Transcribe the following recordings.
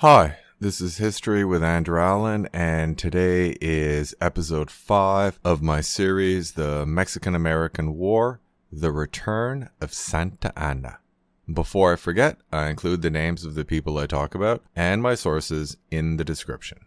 Hi, this is History with Andrew Allen, and today is episode 5 of my series, The Mexican-American War, The Return of Santa Anna. Before I forget, I include the names of the people I talk about and my sources in the description.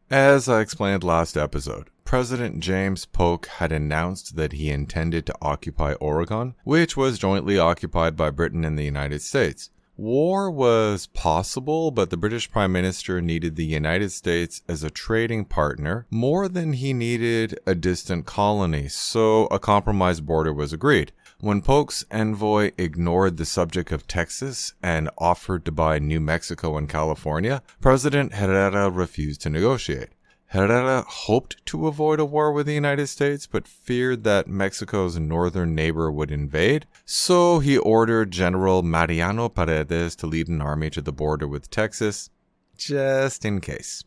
As I explained last episode, President James Polk had announced that he intended to occupy Oregon, which was jointly occupied by Britain and the United States. War was possible, but the British Prime Minister needed the United States as a trading partner more than he needed a distant colony, so a compromise border was agreed. When Polk's envoy ignored the subject of Texas and offered to buy New Mexico and California, President Herrera refused to negotiate. Herrera hoped to avoid a war with the United States, but feared that Mexico's northern neighbor would invade, so he ordered General Mariano Paredes to lead an army to the border with Texas, just in case.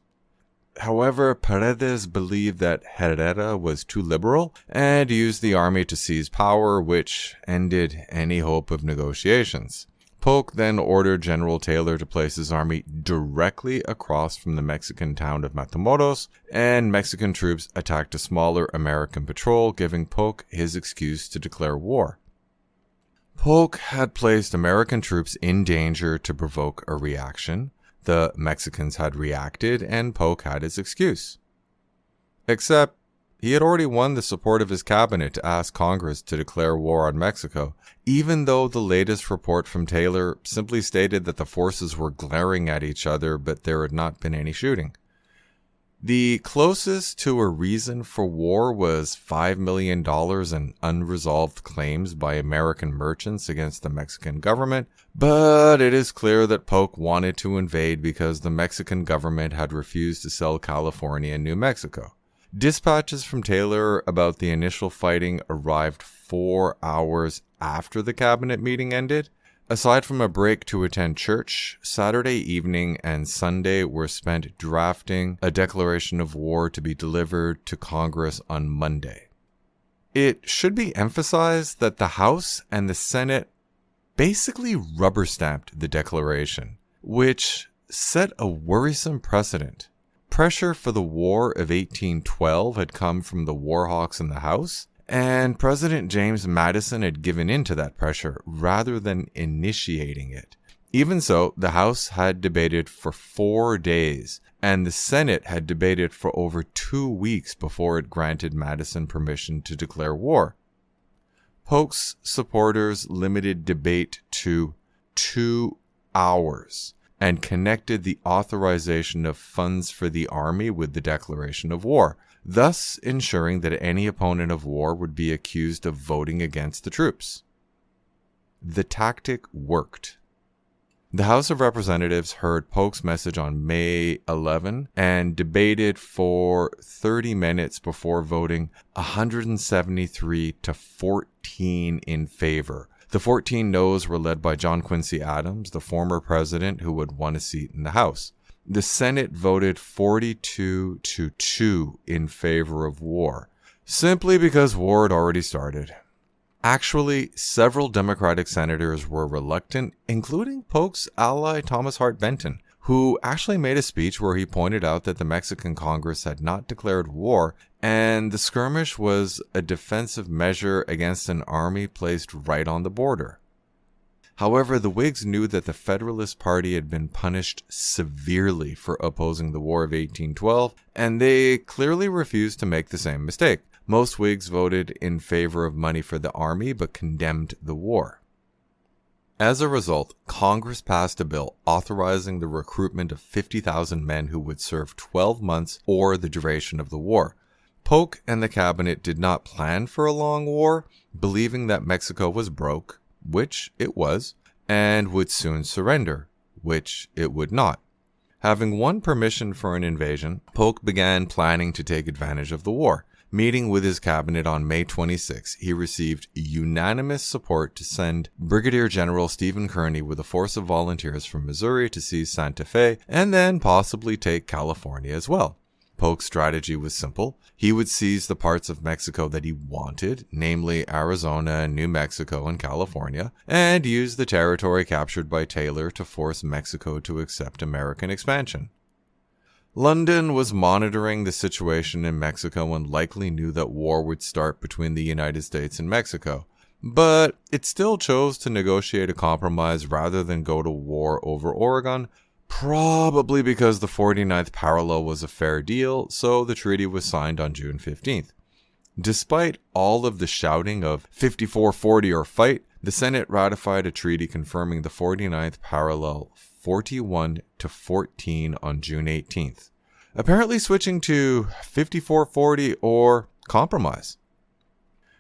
However, Paredes believed that Herrera was too liberal and used the army to seize power, which ended any hope of negotiations. Polk then ordered General Taylor to place his army directly across from the Mexican town of Matamoros, and Mexican troops attacked a smaller American patrol, giving Polk his excuse to declare war. Polk had placed American troops in danger to provoke a reaction. The Mexicans had reacted, and Polk had his excuse. Except, he had already won the support of his cabinet to ask Congress to declare war on Mexico, even though the latest report from Taylor simply stated that the forces were glaring at each other, but there had not been any shooting. The closest to a reason for war was $5 million in unresolved claims by American merchants against the Mexican government, but it is clear that Polk wanted to invade because the Mexican government had refused to sell California and New Mexico. Dispatches from Taylor about the initial fighting arrived 4 hours after the cabinet meeting ended. Aside from a break to attend church, Saturday evening and Sunday were spent drafting a declaration of war to be delivered to Congress on Monday. It should be emphasized that the House and the Senate basically rubber-stamped the declaration, which set a worrisome precedent. Pressure for the War of 1812 had come from the war hawks in the House, and President James Madison had given in to that pressure rather than initiating it. Even so, the House had debated for 4 days, and the Senate had debated for over 2 weeks before it granted Madison permission to declare war. Polk's supporters limited debate to 2 hours. And connected the authorization of funds for the army with the declaration of war, thus ensuring that any opponent of war would be accused of voting against the troops. The tactic worked. The House of Representatives heard Polk's message on May 11 and debated for 30 minutes before voting 173 to 14 in favor. The 14 noes were led by John Quincy Adams, the former president who had won a seat in the House. The Senate voted 42 to 2 in favor of war, simply because war had already started. Actually, several Democratic senators were reluctant, including Polk's ally Thomas Hart Benton, who actually made a speech where he pointed out that the Mexican Congress had not declared war, and the skirmish was a defensive measure against an army placed right on the border. However, the Whigs knew that the Federalist Party had been punished severely for opposing the War of 1812, and they clearly refused to make the same mistake. Most Whigs voted in favor of money for the army, but condemned the war. As a result, Congress passed a bill authorizing the recruitment of 50,000 men who would serve 12 months or the duration of the war. Polk and the cabinet did not plan for a long war, believing that Mexico was broke, which it was, and would soon surrender, which it would not. Having won permission for an invasion, Polk began planning to take advantage of the war. Meeting with his cabinet on May 26, he received unanimous support to send Brigadier General Stephen Kearny with a force of volunteers from Missouri to seize Santa Fe and then possibly take California as well. Polk's strategy was simple. He would seize the parts of Mexico that he wanted, namely Arizona, New Mexico, and California, and use the territory captured by Taylor to force Mexico to accept American expansion. London was monitoring the situation in Mexico and likely knew that war would start between the United States and Mexico, but it still chose to negotiate a compromise rather than go to war over Oregon, probably because the 49th parallel was a fair deal, so the treaty was signed on June 15th. Despite all of the shouting of 54-40 or fight, the Senate ratified a treaty confirming the 49th parallel 41-14 on June 18th, apparently switching to 54-40 or compromise.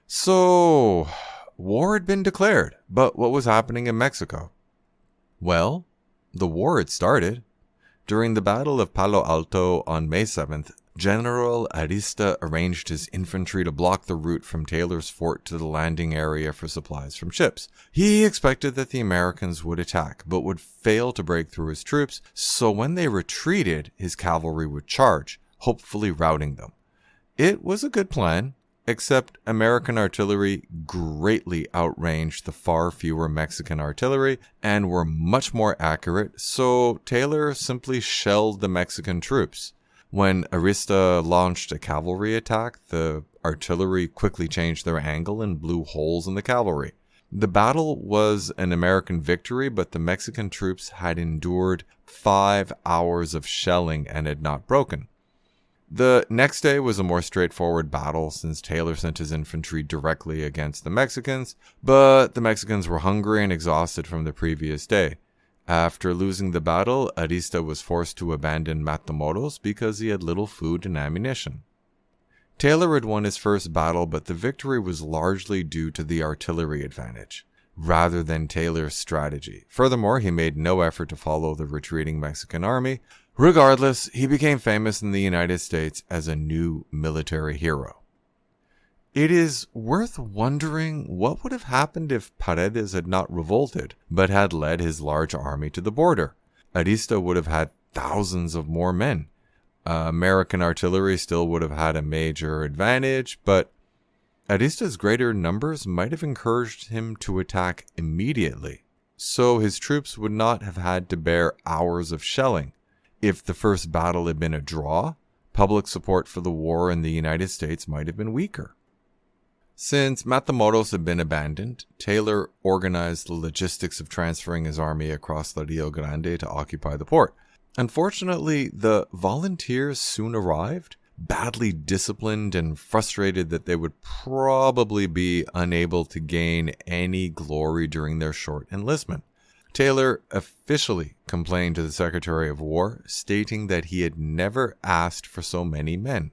So, war had been declared, but what was happening in Mexico? Well, the war had started. During the Battle of Palo Alto on May 7th, General Arista arranged his infantry to block the route from Taylor's fort to the landing area for supplies from ships. He expected that the Americans would attack, but would fail to break through his troops, so when they retreated, his cavalry would charge, hopefully routing them. It was a good plan, except American artillery greatly outranged the far fewer Mexican artillery and were much more accurate, so Taylor simply shelled the Mexican troops. When Arista launched a cavalry attack, the artillery quickly changed their angle and blew holes in the cavalry. The battle was an American victory, but the Mexican troops had endured 5 hours of shelling and had not broken. The next day was a more straightforward battle since Taylor sent his infantry directly against the Mexicans, but the Mexicans were hungry and exhausted from the previous day. After losing the battle, Arista was forced to abandon Matamoros because he had little food and ammunition. Taylor had won his first battle, but the victory was largely due to the artillery advantage, rather than Taylor's strategy. Furthermore, he made no effort to follow the retreating Mexican army. Regardless, he became famous in the United States as a new military hero. It is worth wondering what would have happened if Paredes had not revolted, but had led his large army to the border. Arista would have had thousands of more men. American artillery still would have had a major advantage, but Arista's greater numbers might have encouraged him to attack immediately, so his troops would not have had to bear hours of shelling. If the first battle had been a draw, public support for the war in the United States might have been weaker. Since Matamoros had been abandoned, Taylor organized the logistics of transferring his army across the Rio Grande to occupy the port. Unfortunately, the volunteers soon arrived, badly disciplined and frustrated that they would probably be unable to gain any glory during their short enlistment. Taylor officially complained to the Secretary of War, stating that he had never asked for so many men.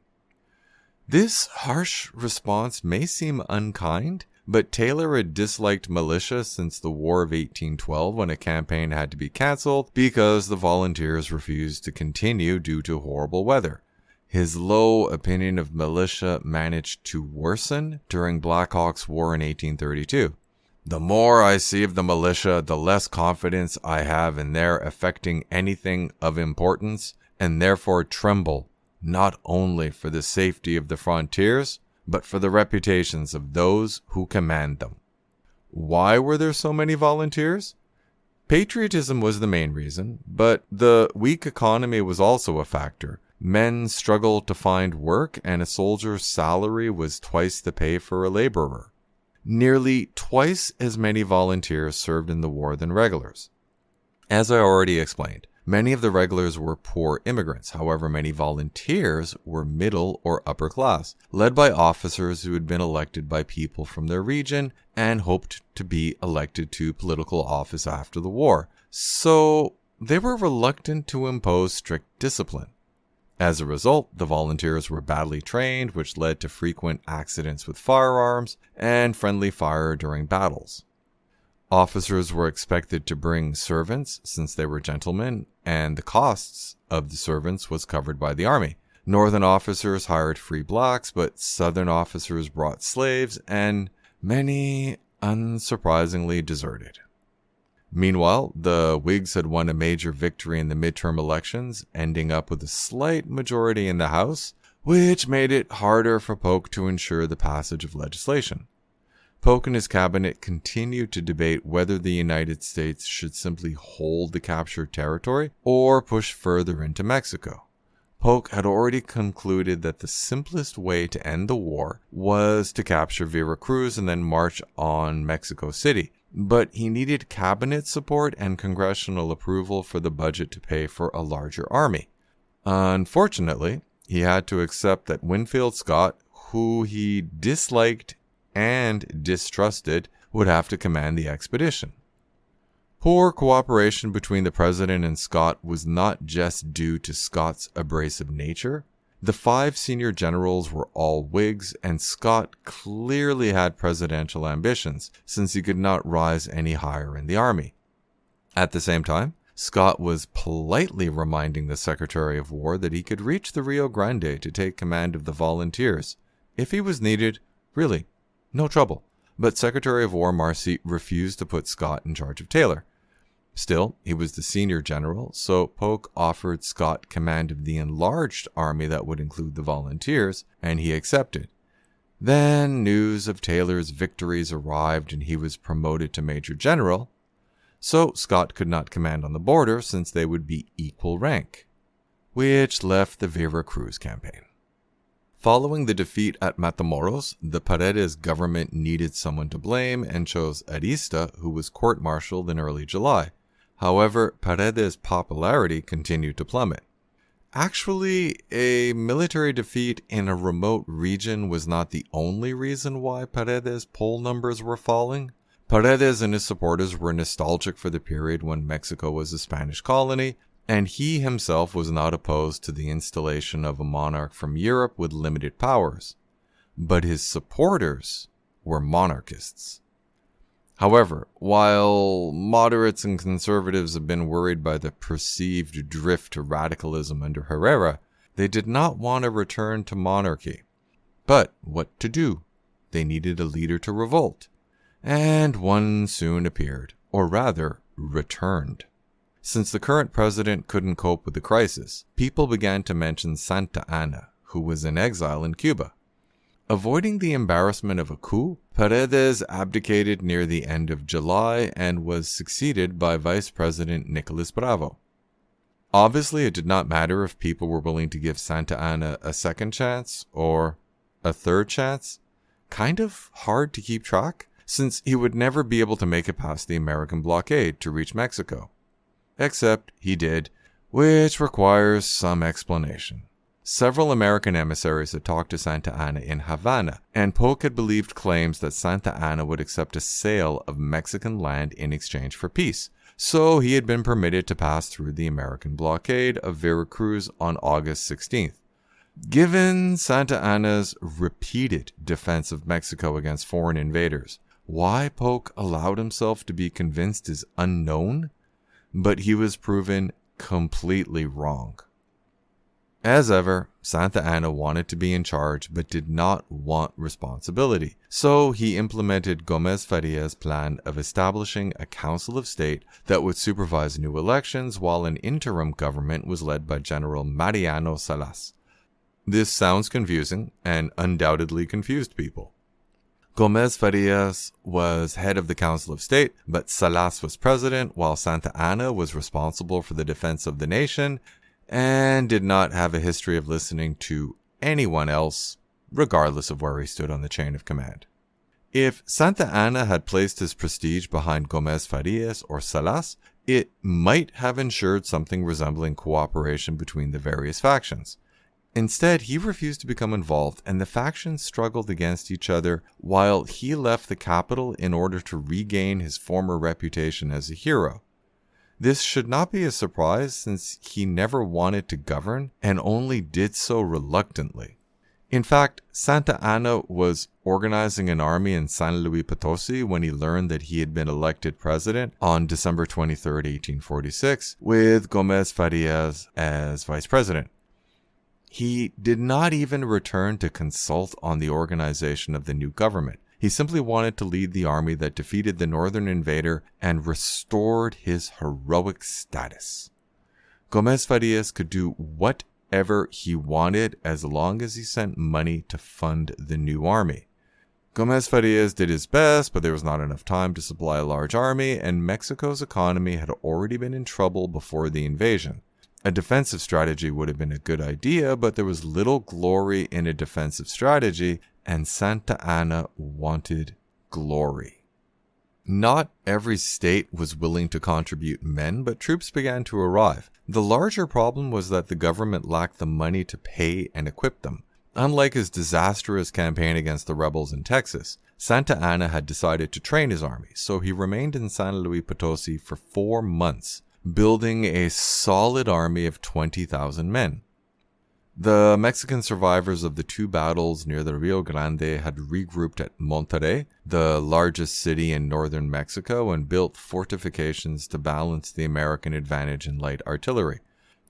This harsh response may seem unkind, but Taylor had disliked militia since the War of 1812 when a campaign had to be cancelled because the volunteers refused to continue due to horrible weather. His low opinion of militia managed to worsen during Black Hawk's War in 1832. The more I see of the militia, the less confidence I have in their affecting anything of importance, and therefore tremble not only for the safety of the frontiers, but for the reputations of those who command them. Why were there so many volunteers? Patriotism was the main reason, but the weak economy was also a factor. Men struggled to find work, and a soldier's salary was twice the pay for a laborer. Nearly twice as many volunteers served in the war than regulars. As I already explained, many of the regulars were poor immigrants. However, many volunteers were middle or upper class, led by officers who had been elected by people from their region and hoped to be elected to political office after the war. So they were reluctant to impose strict discipline. As a result, the volunteers were badly trained, which led to frequent accidents with firearms and friendly fire during battles. Officers were expected to bring servants since they were gentlemen, and the costs of the servants was covered by the army. Northern officers hired free blacks, but Southern officers brought slaves, and many, unsurprisingly, deserted. Meanwhile, the Whigs had won a major victory in the midterm elections, ending up with a slight majority in the House, which made it harder for Polk to ensure the passage of legislation. Polk and his cabinet continued to debate whether the United States should simply hold the captured territory or push further into Mexico. Polk had already concluded that the simplest way to end the war was to capture Veracruz and then march on Mexico City, but he needed cabinet support and congressional approval for the budget to pay for a larger army. Unfortunately, he had to accept that Winfield Scott, who he disliked and distrusted, would have to command the expedition. Poor cooperation between the president and Scott was not just due to Scott's abrasive nature. The 5 senior generals were all Whigs, and Scott clearly had presidential ambitions, since he could not rise any higher in the army. At the same time, Scott was politely reminding the Secretary of War that he could reach the Rio Grande to take command of the volunteers. If he was needed, really, no trouble. But Secretary of War Marcy refused to put Scott in charge of Taylor. Still, he was the senior general, so Polk offered Scott command of the enlarged army that would include the volunteers, and he accepted. Then news of Taylor's victories arrived and he was promoted to major general, so Scott could not command on the border since they would be equal rank, which left the Veracruz campaign. Following the defeat at Matamoros, the Paredes government needed someone to blame and chose Arista, who was court-martialed in early July. However, Paredes' popularity continued to plummet. Actually, a military defeat in a remote region was not the only reason why Paredes' poll numbers were falling. Paredes and his supporters were nostalgic for the period when Mexico was a Spanish colony, and he himself was not opposed to the installation of a monarch from Europe with limited powers. But his supporters were monarchists. However, while moderates and conservatives have been worried by the perceived drift to radicalism under Herrera, they did not want to return to monarchy. But what to do? They needed a leader to revolt. And one soon appeared, or rather, returned. Since the current president couldn't cope with the crisis, people began to mention Santa Anna, who was in exile in Cuba. Avoiding the embarrassment of a coup, Paredes abdicated near the end of July and was succeeded by Vice President Nicolas Bravo. Obviously, it did not matter if people were willing to give Santa Anna a second chance or a third chance. Kind of hard to keep track, since he would never be able to make it past the American blockade to reach Mexico. Except he did, which requires some explanation. Several American emissaries had talked to Santa Anna in Havana, and Polk had believed claims that Santa Anna would accept a sale of Mexican land in exchange for peace, so he had been permitted to pass through the American blockade of Veracruz on August 16th. Given Santa Anna's repeated defense of Mexico against foreign invaders, why Polk allowed himself to be convinced is unknown, but he was proven completely wrong. As ever, Santa Anna wanted to be in charge but did not want responsibility, so he implemented Gómez Faria's plan of establishing a Council of State that would supervise new elections while an interim government was led by General Mariano Salas. This sounds confusing and undoubtedly confused people. Gómez Farias was head of the Council of State, but Salas was president, while Santa Anna was responsible for the defense of the nation and did not have a history of listening to anyone else, regardless of where he stood on the chain of command. If Santa Anna had placed his prestige behind Gómez Farias or Salas, it might have ensured something resembling cooperation between the various factions. Instead, he refused to become involved, and the factions struggled against each other while he left the capital in order to regain his former reputation as a hero. This should not be a surprise since he never wanted to govern and only did so reluctantly. In fact, Santa Anna was organizing an army in San Luis Potosi when he learned that he had been elected president on December 23, 1846, with Gómez Farias as vice president. He did not even return to consult on the organization of the new government. He simply wanted to lead the army that defeated the northern invader and restored his heroic status. Gómez Farías could do whatever he wanted as long as he sent money to fund the new army. Gómez Farías did his best, but there was not enough time to supply a large army, and Mexico's economy had already been in trouble before the invasion. A defensive strategy would have been a good idea, but there was little glory in a defensive strategy, and Santa Anna wanted glory. Not every state was willing to contribute men, but troops began to arrive. The larger problem was that the government lacked the money to pay and equip them. Unlike his disastrous campaign against the rebels in Texas, Santa Anna had decided to train his army, so he remained in San Luis Potosí for 4 months, building a solid army of 20,000 men. The Mexican survivors of the 2 battles near the Rio Grande had regrouped at Monterrey, the largest city in northern Mexico, and built fortifications to balance the American advantage in light artillery.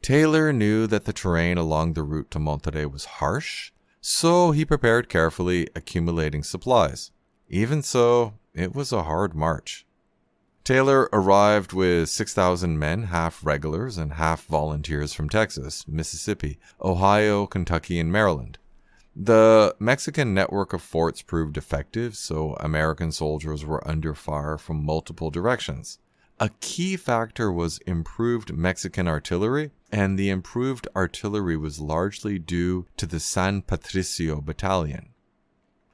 Taylor knew that the terrain along the route to Monterrey was harsh, so he prepared carefully, accumulating supplies. Even so, it was a hard march. Taylor arrived with 6,000 men, half regulars and half volunteers from Texas, Mississippi, Ohio, Kentucky, and Maryland. The Mexican network of forts proved effective, so American soldiers were under fire from multiple directions. A key factor was improved Mexican artillery, and the improved artillery was largely due to the San Patricio Battalion.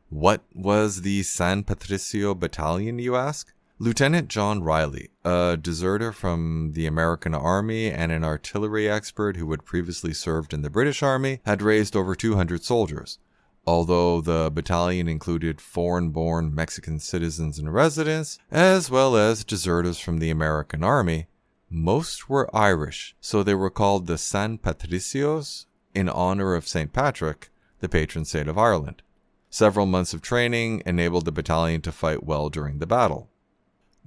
What was the San Patricio Battalion, you ask? Lieutenant John Riley, a deserter from the American Army and an artillery expert who had previously served in the British Army, had raised over 200 soldiers. Although the battalion included foreign-born Mexican citizens and residents, as well as deserters from the American Army, most were Irish, so they were called the San Patricios in honor of St. Patrick, the patron saint of Ireland. Several months of training enabled the battalion to fight well during the battle.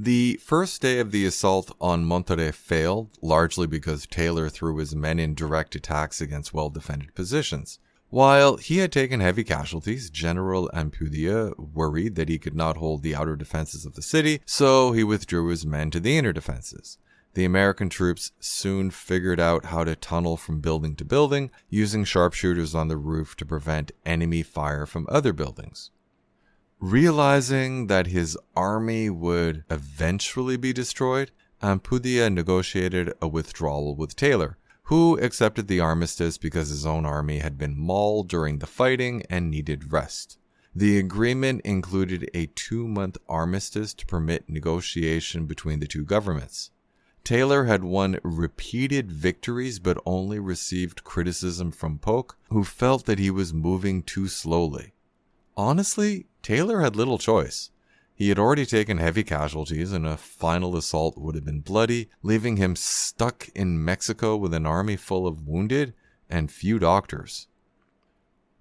The first day of the assault on Monterrey failed, largely because Taylor threw his men in direct attacks against well-defended positions. While he had taken heavy casualties, General Ampudia worried that he could not hold the outer defenses of the city, so he withdrew his men to the inner defenses. The American troops soon figured out how to tunnel from building to building, using sharpshooters on the roof to prevent enemy fire from other buildings. Realizing that his army would eventually be destroyed, Ampudia negotiated a withdrawal with Taylor, who accepted the armistice because his own army had been mauled during the fighting and needed rest. The agreement included a 2-month armistice to permit negotiation between the two governments. Taylor had won repeated victories but only received criticism from Polk, who felt that he was moving too slowly. Honestly, Taylor had little choice. He had already taken heavy casualties, and a final assault would have been bloody, leaving him stuck in Mexico with an army full of wounded and few doctors.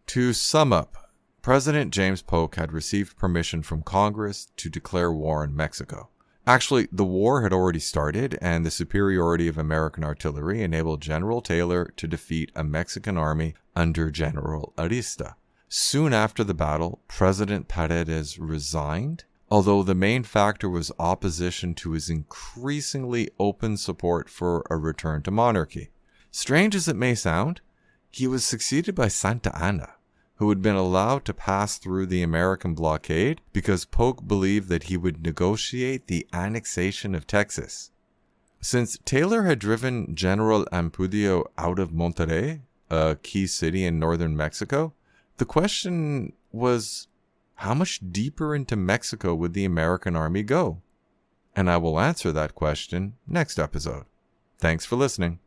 To sum up, President James Polk had received permission from Congress to declare war in Mexico. Actually, the war had already started, and the superiority of American artillery enabled General Taylor to defeat a Mexican army under General Arista. Soon after the battle, President Paredes resigned, although the main factor was opposition to his increasingly open support for a return to monarchy. Strange as it may sound, he was succeeded by Santa Anna, who had been allowed to pass through the American blockade because Polk believed that he would negotiate the annexation of Texas. Since Taylor had driven General Ampudia out of Monterrey, a key city in northern Mexico, the question was, how much deeper into Mexico would the American army go? And I will answer that question next episode. Thanks for listening.